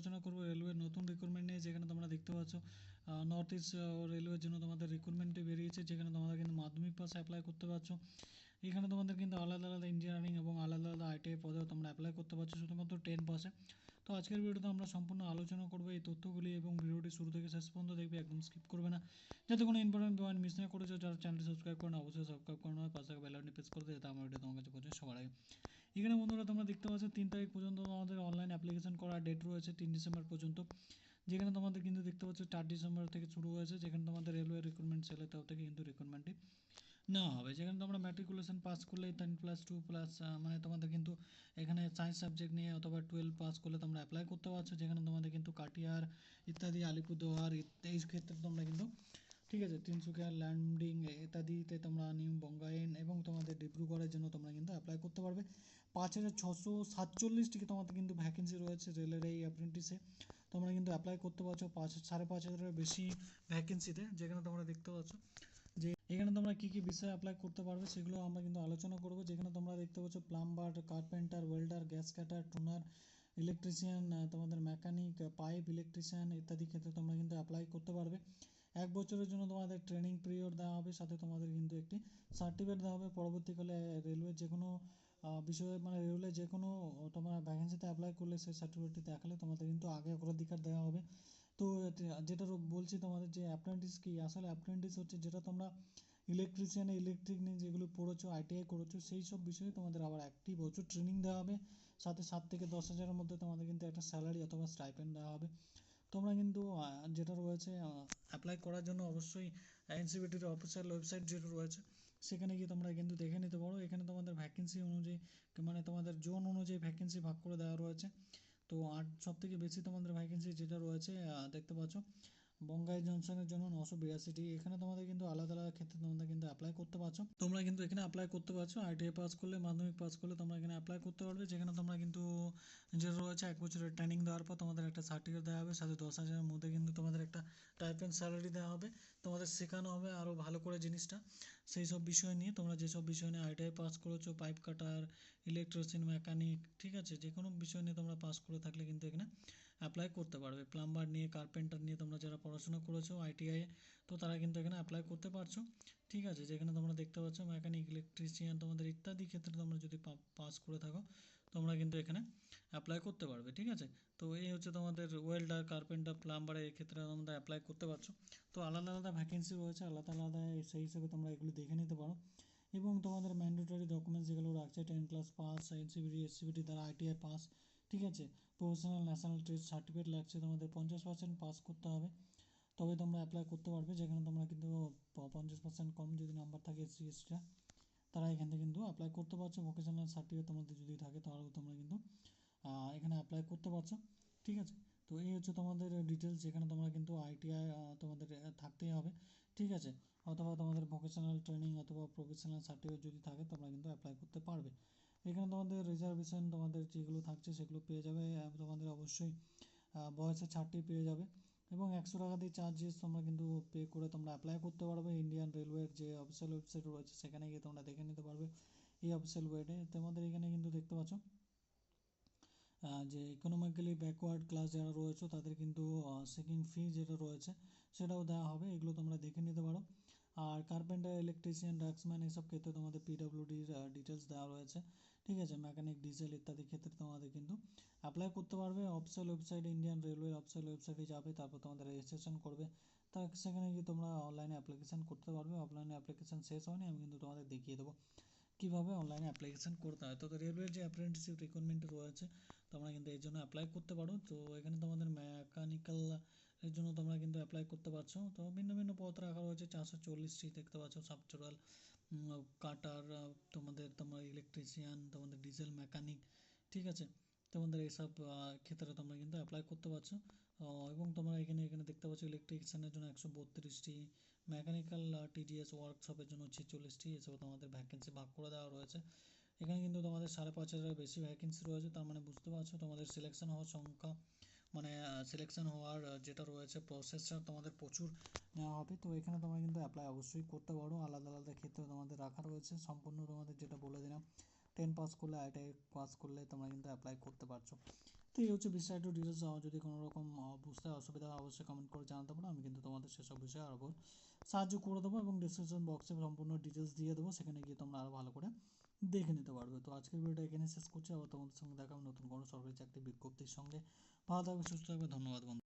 আলোচনা করব রেলওয়ের নতুন রিক্রুটমেন্ট নিয়ে, যেখানে তোমরা দেখতে পাচ্ছ নর্থ ইস্ট রেলওয়ের জন্য তোমাদের রিক্রুটমেন্টটি বেরিয়েছে, যেখানে তোমরা কিন্তু মাধ্যমিক পাস অ্যাপ্লাই করতে পারছো। এখানে তোমাদের কিন্তু আলাদা আলাদা ইঞ্জিনিয়ারিং এবং আলাদা আলাদা আইটিআই পদেও তোমরা অ্যাপ্লাই করতে পারছো শুধুমাত্র 10 পাসে। তো আজকের ভিডিওতে আমরা সম্পূর্ণ আলোচনা করবো এই তথ্যগুলি, এবং ভিডিওটি শুরু থেকে শেষ পর্যন্ত দেখবে, একদম স্কিপ করবে না, যাতে কোনো ইম্পর্টেন্ট পয়েন্ট মিস না করেছো। যারা চ্যানেলটি সাবস্ক্রাইব করে না অবশ্যই সাবস্ক্রাইব করে নেবে, পাশে বেল আইকনটি প্রেস করে দেবে, যাতে আমার ভিডিও তোমার কাছে পৌঁছে সবার আগে। এখানে বন্ধুরা তোমরা দেখতে পাচ্ছ 3 তারিখ পর্যন্ত আমাদের অনলাইন অ্যাপ্লিকেশন করার ডেট রয়েছে, 3 ডিসেম্বর পর্যন্ত। যেখানে তোমাদের কিন্তু দেখতে পাচ্ছ 4 ডিসেম্বর থেকে শুরু হয়েছে, যেখানে তোমাদের রেলওয়ে রিক্রুটমেন্ট সেলের তরফ থেকে কিন্তু রিক্রুটমেন্টটি নেওয়া হবে। যেখানে তোমরা ম্যাট্রিকুলেশন পাস করলে 10+2 প্লাস মানে তোমাদের কিন্তু এখানে সায়েন্স সাবজেক্ট নিয়ে অথবা 12 পাস করলে তোমরা অ্যাপ্লাই করতে পারছো। যেখানে তোমাদের কিন্তু কাটিয়ার ইত্যাদি, আলিপুরদুয়ার এই ক্ষেত্রে তোমরা কিন্তু, ঠিক আছে, তিনসুকিয়া, ল্যান্ডিং ইত্যাদিতে তোমরা নিউ বঙ্গাইন এবং তোমাদের ডিব্রুগড়ের জন্য তোমরা কিন্তু অ্যাপ্লাই করতে পারবে। 5,647টি তোমাদের কিন্তু ভ্যাকেন্সি রয়েছে রেলের এই অ্যাপ্রেন্টিসে। তোমরা কিন্তু অ্যাপ্লাই করতে পারছো 5,500-এর বেশি ভ্যাকেন্সিতে। যেখানে তোমরা দেখতে পাচ্ছ যে এখানে তোমরা কী কী বিষয়ে অ্যাপ্লাই করতে পারবে সেগুলো আমরা কিন্তু আলোচনা করবো। যেখানে তোমরা দেখতে পাচ্ছ plumber, carpenter, welder, gas cutter, toner, electrician, তোমাদের মেকানিক, পাইপ ইলেকট্রিশিয়ান ইত্যাদি ক্ষেত্রে তোমরা কিন্তু অ্যাপ্লাই করতে পারবে। 1 বছরের জন্য তোমাদের ট্রেনিং পিরিয়ড দেওয়া হবে, সাথে তোমাদের কিন্তু একটি সার্টিফিকেট দেওয়া হবে। পরবর্তীকালে রেলওয়ে যে কোনো বিষয়ে, মানে রেলওয়ে যে কোনো তোমরা ভ্যাকেন্সিতে অ্যাপ্লাই করলে সেই সার্টিফিকেটটি দেখালে তোমাদের কিন্তু আগে অগ্রাধিকার দেওয়া হবে। তো যেটা বলছি তোমাদের, যে অ্যাপ্রেন্টিস কি, আসলে অ্যাপ্রেন্টিস হচ্ছে যেটা তোমরা ইলেকট্রিশিয়ানে ইলেকট্রিক নিয়ে যেগুলো পড়েছো, আইটিআই করেছো, সেই সব বিষয়ে তোমাদের আবার 1টি বছর ট্রেনিং দেওয়া হবে। সাথে 7 থেকে 10,000-এর মধ্যে তোমাদের কিন্তু একটা স্যালারি অথবা স্টাইপেন্ড দেওয়া হবে। তোমরা কিন্তু যেটা রয়েছে অ্যাপ্লাই করার জন্য অবশ্যই এনসিভিটির অফিসিয়াল ওয়েবসাইট যেটা রয়েছে সেখানে গিয়ে তোমরা কিন্তু দেখে নিতে পারো। এখানে তোমাদের ভ্যাকেন্সি অনুযায়ী, মানে তোমাদের জোন অনুযায়ী ভ্যাকেন্সি ভাগ করে দেওয়া রয়েছে। তো সবথেকে বেশি তোমাদের ভ্যাকেন্সি যেটা রয়েছে দেখতে পাচ্ছ বঙ্গাই জনসনের জন্য 982টি। এখানে তোমাদের কিন্তু আলাদা আলাদা ক্ষেত্রে তোমরা কিন্তু অ্যাপ্লাই করতে পারছো। তোমরা কিন্তু এখানে অ্যাপ্লাই করতে পারছো আইটিআই পাস করলে, মাধ্যমিক পাস করলে তোমরা এখানে অ্যাপ্লাই করতে পারবে। যেখানে তোমরা কিন্তু যেটা রয়েছে 1 বছরের ট্রেনিং দেওয়ার পর তোমাদের একটা সার্টিফিকেট দেওয়া হবে, সাথে 10,000-এর মধ্যে কিন্তু তোমাদের একটা টাইপেন্ড স্যালারি দেওয়া হবে। তোমাদের শেখানো হবে আরও ভালো করে জিনিসটা, সেই সব বিষয় নিয়ে। তোমরা যেসব বিষয় নিয়ে আইটিআই পাস করেছো, পাইপ কাটার, ইলেকট্রিশিয়ান, মেকানিক, ঠিক আছে, যে কোনো বিষয় নিয়ে তোমরা পাস করে থাকলে কিন্তু এখানে অ্যাপ্লাই করতে পারবে। প্লাম্বার নিয়ে, কার্পেন্টার নিয়ে তোমরা যারা পড়াশোনা করেছো আইটিআই, তো তারা কিন্তু এখানে অ্যাপ্লাই করতে পারছো, ঠিক আছে। যেখানে তোমরা দেখতে পাচ্ছ মেকানিক, ইলেকট্রিশিয়ান, তোমাদের ইত্যাদি ক্ষেত্রে তোমরা যদি পাস করে থাকো তোমরা কিন্তু এখানে অ্যাপ্লাই করতে পারবে, ঠিক আছে। তো এই হচ্ছে তোমাদের ওয়েল্ডার, কার্পেন্টার, প্লাম্বারের ক্ষেত্রে তোমরা অ্যাপ্লাই করতে পারছো। তো আলাদা আলাদা ভ্যাকেন্সি রয়েছে, আলাদা আলাদা, সেই হিসেবে তোমরা এগুলো দেখে নিতে পারো। এবং তোমাদের ম্যান্ডেটরি ডকুমেন্টস যেগুলো রাখছে 10 ক্লাস পাস, এনসিভিটি দ্বারা আইটিআই পাস, ঠিক আছে। প্রফেশনাল ন্যাশনাল ট্রেড সার্টিফিকেট লাগছে, তোমাদের 50% পাস করতে হবে, তবে তোমরা অ্যাপ্লাই করতে পারবে। যেখানে তোমরা কিন্তু 50% কম যদি নাম্বার থাকে এসসিটা, তারা এখান থেকে কিন্তু অ্যাপ্লাই করতে পারছো। ভোকেশনাল সার্টিফিকেট তোমাদের যদি থাকে তাহলেও তোমরা কিন্তু এখানে অ্যাপ্লাই করতে পারছো, ঠিক আছে। তো এই হচ্ছে তোমাদের ডিটেলস। যেখানে তোমরা কিন্তু আইটিআই তোমাদের থাকতেই হবে, ঠিক আছে, অথবা তোমাদের ভোকেশনাল ট্রেনিং অথবা প্রফেশনাল সার্টিফিকেট যদি থাকে তোমরা কিন্তু অ্যাপ্লাই করতে পারবে। এখানে তোমাদের রিজার্ভেশন তোমাদের যেগুলো থাকছে সেগুলো পেয়ে যাবে। তোমাদের অবশ্যই বয়সের ছাড়টি পেয়ে যাবে, এবং 100 টাকা দিয়ে চার্জেস তোমরা কিন্তু পে করে তোমরা অ্যাপ্লাই করতে পারবে। ইন্ডিয়ান রেলওয়ের যে অফিসিয়াল ওয়েবসাইট রয়েছে সেখানে গিয়ে তোমরা দেখে নিতে পারবে এই অফিসিয়াল ওয়েবসাইটে। তোমাদের এখানে কিন্তু দেখতে পাচ্ছ যে ইকোনমিক্যালি ব্যাকওয়ার্ড ক্লাস যারা রয়েছে তাদের কিন্তু সেকিং ফি যেটা রয়েছে সেটাও দেওয়া হবে, এগুলো তোমরা দেখে নিতে পারো। আর কার্পেন্টার, ইলেকট্রিশিয়ান, ড্রাগসম্যান এসব ক্ষেত্রে তোমাদের পিডব্লিউডির ডিটেলস দেওয়া রয়েছে, ঠিক আছে। মেকানিক, ডিজেল ইত্যাদি ক্ষেত্রে তোমাদের কিন্তু অ্যাপ্লাই করতে পারবে। অফিসিয়াল ওয়েবসাইট, ইন্ডিয়ান রেলওয়ের অফিসিয়াল ওয়েবসাইটে যাবে, তারপর তোমাদের রেজিস্ট্রেশন করবে, সেখানে গিয়ে তোমরা অনলাইনে অ্যাপ্লিকেশান করতে পারবে। অফলাইনে অ্যাপ্লিকেশান শেষ হয়নি, আমি কিন্তু তোমাদের দেখিয়ে দেবো কীভাবে অনলাইনে অ্যাপ্লিকেশান করতে হয়। তো রেলওয়ের যে অ্যাপ্রেন্টিসশিপ রিক্রুটমেন্ট রয়েছে তোমরা কিন্তু এর জন্য অ্যাপ্লাই করতে পারো। তো এখানে তোমাদের মেকানিক্যাল এর জন্য তোমরা কিন্তু অ্যাপ্লাই করতে পারছো। তো ভিন্ন ভিন্ন পদ রাখা রয়েছে, 440টি দেখতে পাচ্ছ। সাবটোটাল, কাটার, তোমরা ইলেকট্রিশিয়ান, তোমাদের ডিজেল মেকানিক, ঠিক আছে। তোমাদের এইসব ক্ষেত্রে তোমরা কিন্তু অ্যাপ্লাই করতে পারছো। এবং তোমরা এখানে দেখতে পাচ্ছ ইলেকট্রিশিয়ানের জন্য 132টি, মেকানিক্যাল টিডিএস ওয়ার্কশপের জন্য 46টি, এসব তোমাদের ভ্যাকেন্সি ভাগ করে দেওয়া রয়েছে। এখানে কিন্তু তোমাদের 5,500-এর বেশি ভ্যাকেন্সি রয়েছে। তার মানে বুঝতে পারছো তোমাদের সিলেকশন হওয়ার সংখ্যা, মানে সিলেকশন হওয়ার যেটা রয়েছে প্রসেসটা তোমাদের প্রচুর নেওয়া হবে। তো এখানে তোমরা কিন্তু অ্যাপ্লাই অবশ্যই করতে পারো। আলাদা আলাদা ক্ষেত্রে তোমাদের রাখা রয়েছে, সম্পূর্ণ তোমাদের যেটা বলে দিলাম 10 পাস করলে, আইটিআই পাস করলে তোমরা কিন্তু অ্যাপ্লাই করতে পারছো। তো এই হচ্ছে বিস্তারিত ডিটেলস। যদি কোনো রকম বুঝতে অসুবিধা হয় অবশ্যই কমেন্ট করে জানাতে পারো, আমি কিন্তু তোমাদের সেসব বিষয়ে আরও সাহায্য করে দেবো এবং ডিসক্রিপশন বক্সে সম্পূর্ণ ডিটেলস দিয়ে দেবো, সেখানে গিয়ে তোমরা আরও ভালো করে দেখে নিতে পারবে। তো আজকের ভিডিওটা এখানে শেষ করছি, আবার তোমাদের সঙ্গে দেখা হবে নতুন কোনো সরকারি চাকরি বিজ্ঞপ্তির সঙ্গে। ভালো থাকবে, সুস্থ থাকবে, ধন্যবাদ বন্ধু।